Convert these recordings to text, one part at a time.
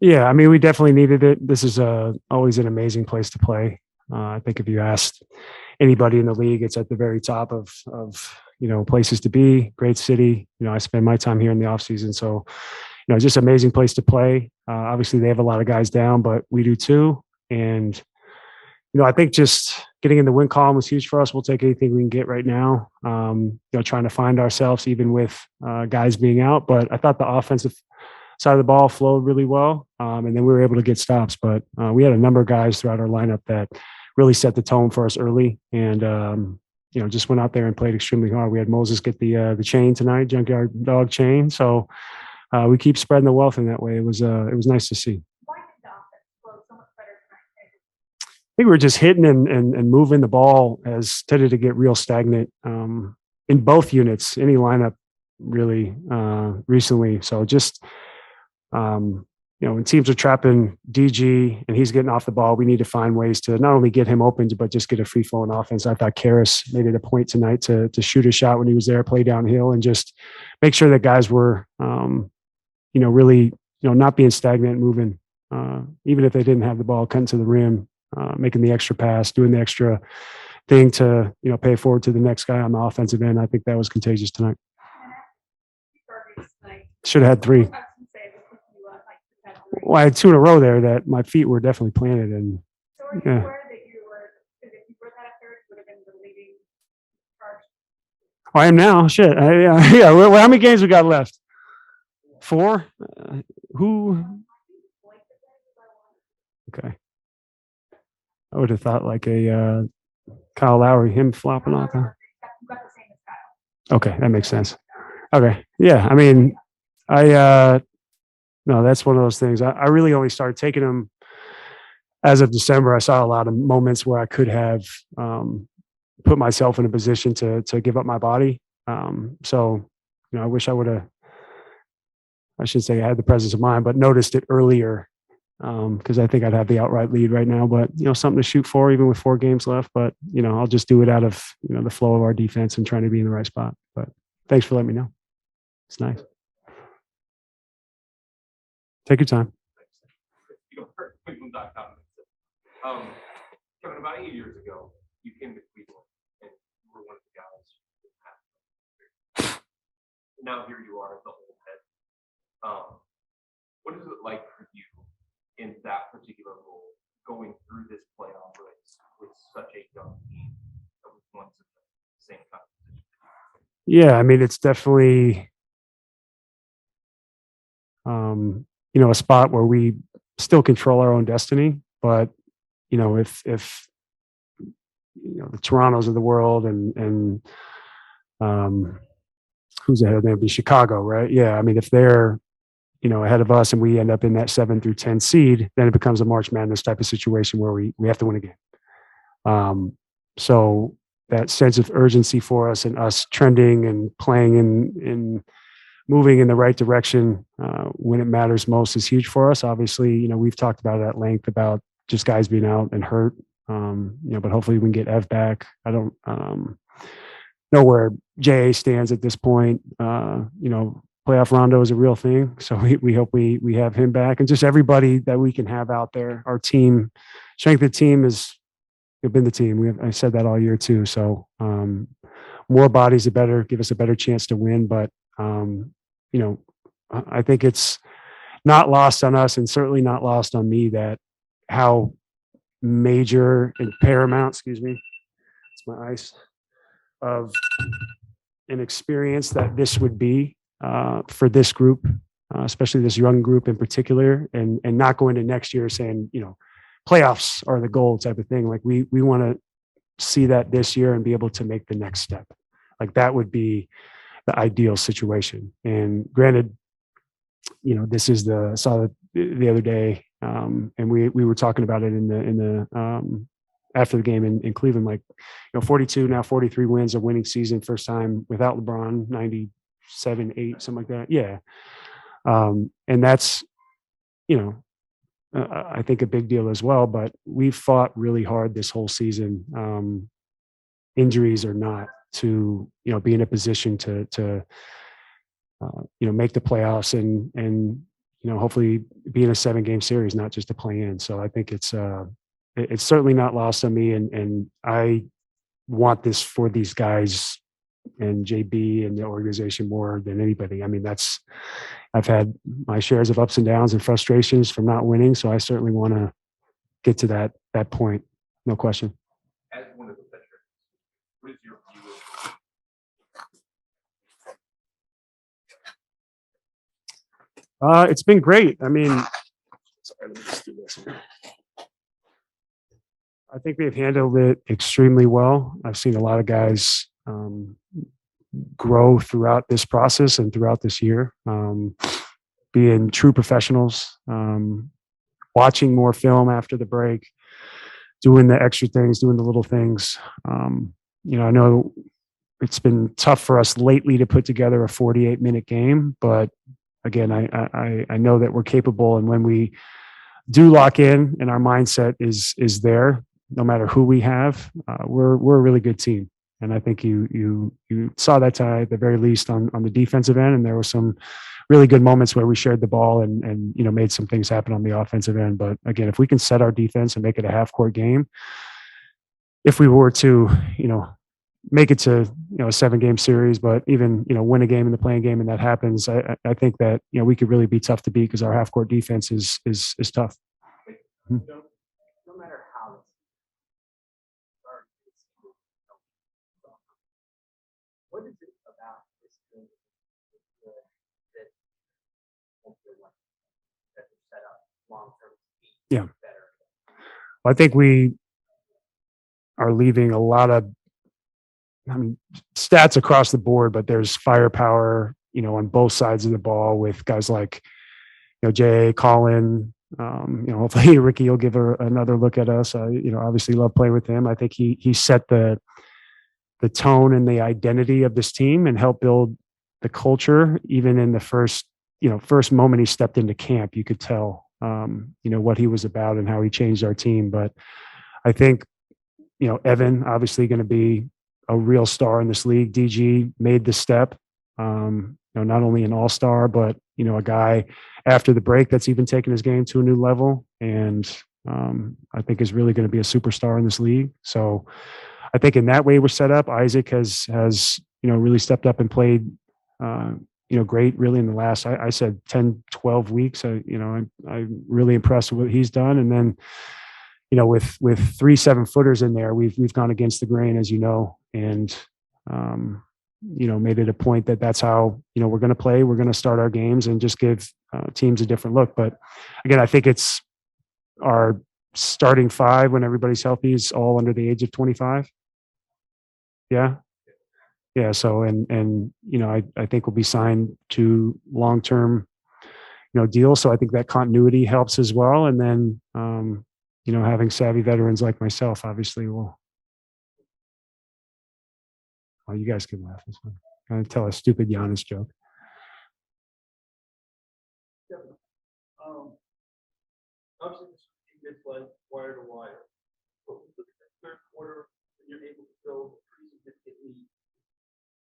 Yeah, I mean, we definitely needed it. This is always an amazing place to play. I think if you asked anybody in the league, it's at the very top of places to be. Great city. I spend my time here in the off season, so just amazing place to play. Obviously, they have a lot of guys down, but we do too. And I think just getting in the win column was huge for us. We'll take anything we can get right now. Trying to find ourselves even with guys being out. But I thought the offensive side of the ball flowed really well, and then we were able to get stops. But we had a number of guys throughout our lineup that really set the tone for us early, and just went out there and played extremely hard. We had Moses get the chain tonight, junkyard dog chain. So we keep spreading the wealth in that way. It was nice to see. I think we were just hitting and moving the ball has tended to get real stagnant in both units, any lineup really recently. So just when teams are trapping DG and he's getting off the ball, we need to find ways to not only get him open, but just get a free flowing offense. I thought Karras made it a point tonight to shoot a shot when he was there, play downhill, and just make sure that guys were, really, not being stagnant, moving, even if they didn't have the ball, cutting to the rim, making the extra pass, doing the extra thing to, pay forward to the next guy on the offensive end. I think that was contagious tonight. Should have had three. Well, I had two in a row there that my feet were definitely planted, and yeah. I am now. Shit. Yeah. Well, how many games we got left? 4. Who? Okay. I would have thought like a Kyle Lowry, him flopping off. Okay, that makes sense. Okay. Yeah. I mean, no, that's one of those things. I really only started taking them as of December. I saw a lot of moments where I could have put myself in a position to give up my body. So, I wish I would have. I should say I had the presence of mind, but noticed it earlier because I think I'd have the outright lead right now. But something to shoot for, even with 4 games left. But I'll just do it out of the flow of our defense and trying to be in the right spot. But thanks for letting me know. It's nice. Take your time. Kevin, about 8 years ago, you came to Cleveland and you were one of the guys. Now here you are at the old head. What is it like for you in that particular role, going through this playoff race with such a young team that was once in the same competition? Yeah, I mean, it's definitely a spot where we still control our own destiny. But if the Torontos of the world and who's ahead of them? Be Chicago, right? Yeah, I mean, if they're ahead of us and we end up in that 7 through 10 seed, then it becomes a March Madness type of situation where we have to win a game. So that sense of urgency for us and us trending and playing in moving in the right direction when it matters most is huge for us. Obviously, we've talked about it at length about just guys being out and hurt. But hopefully we can get Ev back. I don't know where JA stands at this point. Playoff Rondo is a real thing. So we hope we have him back, and just everybody that we can have out there. Our team, strength of the team is been the team. I said that all year too. So more bodies, the better, give us a better chance to win. But I think it's not lost on us, and certainly not lost on me, that how major and paramount, excuse me, it's my ice, of an experience that this would be for this group, especially this young group in particular, and not going to next year saying, playoffs are the goal type of thing. Like we want to see that this year and be able to make the next step. Like that would be the ideal situation. And granted, this is saw the other day, and we were talking about it in the after the game in Cleveland, like 42, now 43 wins, a winning season, first time without LeBron, 97, 8, something like that. Yeah. And that's, I think a big deal as well, but we've fought really hard this whole season, injuries or not, to, be in a position to make the playoffs and hopefully be in a 7-game series, not just to play in. So I think it's certainly not lost on me, and I want this for these guys and JB and the organization more than anybody. I mean, I've had my shares of ups and downs and frustrations from not winning, so I certainly want to get to that point. No question. As one of the veterans, what is your view of It's been great. I mean, sorry, let me just do this here. I think we've handled it extremely well. I've seen a lot of guys grow throughout this process and throughout this year, being true professionals, watching more film after the break, doing the extra things, doing the little things. I know it's been tough for us lately to put together a 48-minute game, but again, I know that we're capable, and when we do lock in and our mindset is there, no matter who we have, we're a really good team. And I think you saw that tonight at the very least on the defensive end, and there were some really good moments where we shared the ball and made some things happen on the offensive end. But again, if we can set our defense and make it a half-court game, if we were to make it to a 7-game series, but even win a game in the playing game and that happens, I think that we could really be tough to beat because our half-court defense is tough. No matter how it's what is it about this team that they're set up long term to be Yeah. better? I think we are leaving a lot of, stats across the board, but there's firepower, on both sides of the ball with guys like, Jay, Colin. Hopefully Ricky will give her another look at us. Obviously love playing with him. I think he set the tone and the identity of this team and helped build the culture. Even in the first moment he stepped into camp, you could tell, what he was about and how he changed our team. But I think, Evan obviously going to be a real star in this league. DG made the step, not only an all-star, but, a guy after the break that's even taken his game to a new level. And I think is really going to be a superstar in this league. So I think in that way we're set up. Isaac has really stepped up and played, great really in the last, I said 10, 12 weeks. I'm really impressed with what he's done. And then, with 3 7-footers in there, we've gone against the grain, as and made it a point that that's how we're going to play. We're going to start our games and just give teams a different look. But again, I think it's our starting 5 when everybody's healthy is all under the age of 25. Yeah. So I think we'll be signed to long-term deals. So I think that continuity helps as well. And then having savvy veterans like myself obviously will. Oh, you guys can laugh. It's fine. I'm gonna tell a stupid Giannis joke. Obviously, this team gets like wire to wire. But with the third quarter, when you're able to build a pretty significant lead,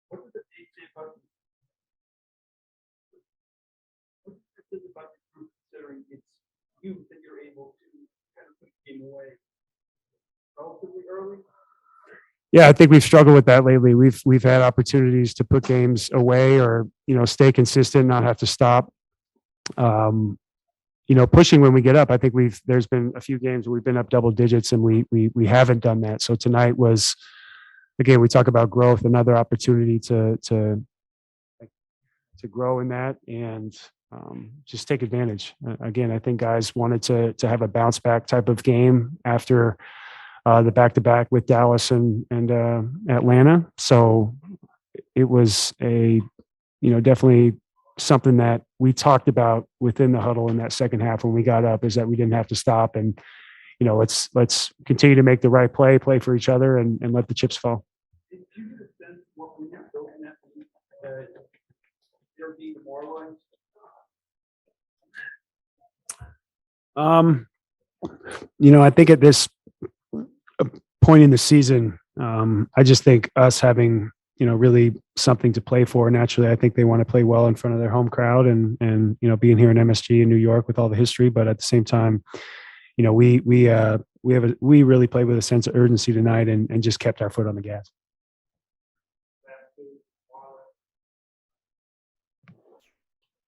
what does it say about the group, considering it's you that you're able to kind of put the game away relatively early? Yeah, I think we've struggled with that lately. We've had opportunities to put games away or stay consistent, not have to stop. Pushing when we get up. I think there's been a few games where we've been up double digits and we haven't done that. So tonight was, again, we talk about growth, another opportunity to grow in that and just take advantage. Again, I think guys wanted to have a bounce back type of game after the back-to-back with Dallas and Atlanta. So it was definitely something that we talked about within the huddle in that second half when we got up, is that we didn't have to stop and, let's continue to make the right play for each other and let the chips fall. Did you get a sense what we have built in that they're being demoralized? I think at this point in the season, I just think us having really something to play for. Naturally, I think they want to play well in front of their home crowd and being here in MSG in New York with all the history. But at the same time, we really played with a sense of urgency tonight and just kept our foot on the gas.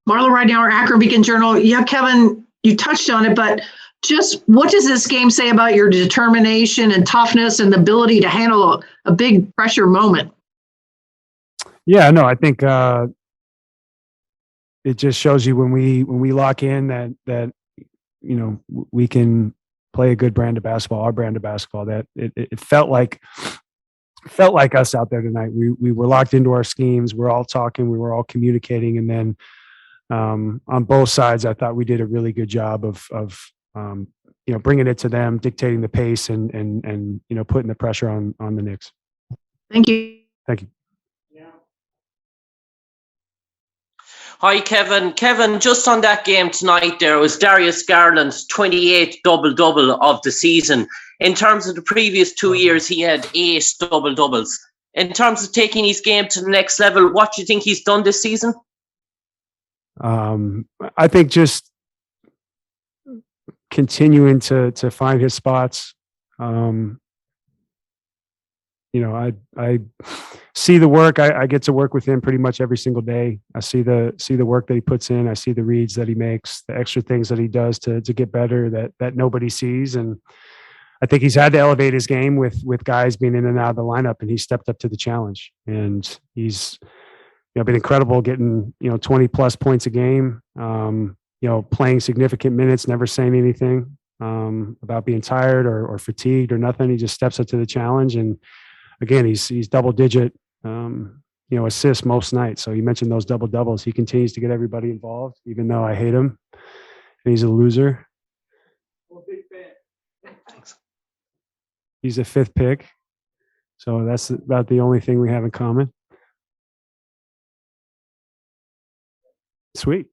Marla Ridenour, Akron Beacon Journal. Yeah, Kevin, you touched on it, but just what does this game say about your determination and toughness and the ability to handle a big pressure moment? Yeah, no, I think it just shows you when we lock in that we can play a good brand of basketball, our brand of basketball. That it felt like us out there tonight. We were locked into our schemes. We're all talking. We were all communicating, and then on both sides, I thought we did a really good job of bringing it to them, dictating the pace, and putting the pressure on the Knicks. Thank you. Thank you. Hi, Kevin. Kevin, just on that game tonight, there was Darius Garland's 28th double-double of the season. In terms of the previous 2 years, he had 8 double-doubles. In terms of taking his game to the next level, what do you think he's done this season? I think just continuing to find his spots. I see the work. I get to work with him pretty much every single day. I see the work that he puts in. I see the reads that he makes, the extra things that he does to get better that nobody sees. And I think he's had to elevate his game with guys being in and out of the lineup, and he stepped up to the challenge. And he's been incredible, getting 20 plus points a game. Playing significant minutes, never saying anything about being tired or fatigued or nothing. He just steps up to the challenge. And again, he's double digit, assists most nights. So you mentioned those double doubles. He continues to get everybody involved, even though I hate him and he's a loser. Well, big fan. He's a 5th pick. So that's about the only thing we have in common. Sweet.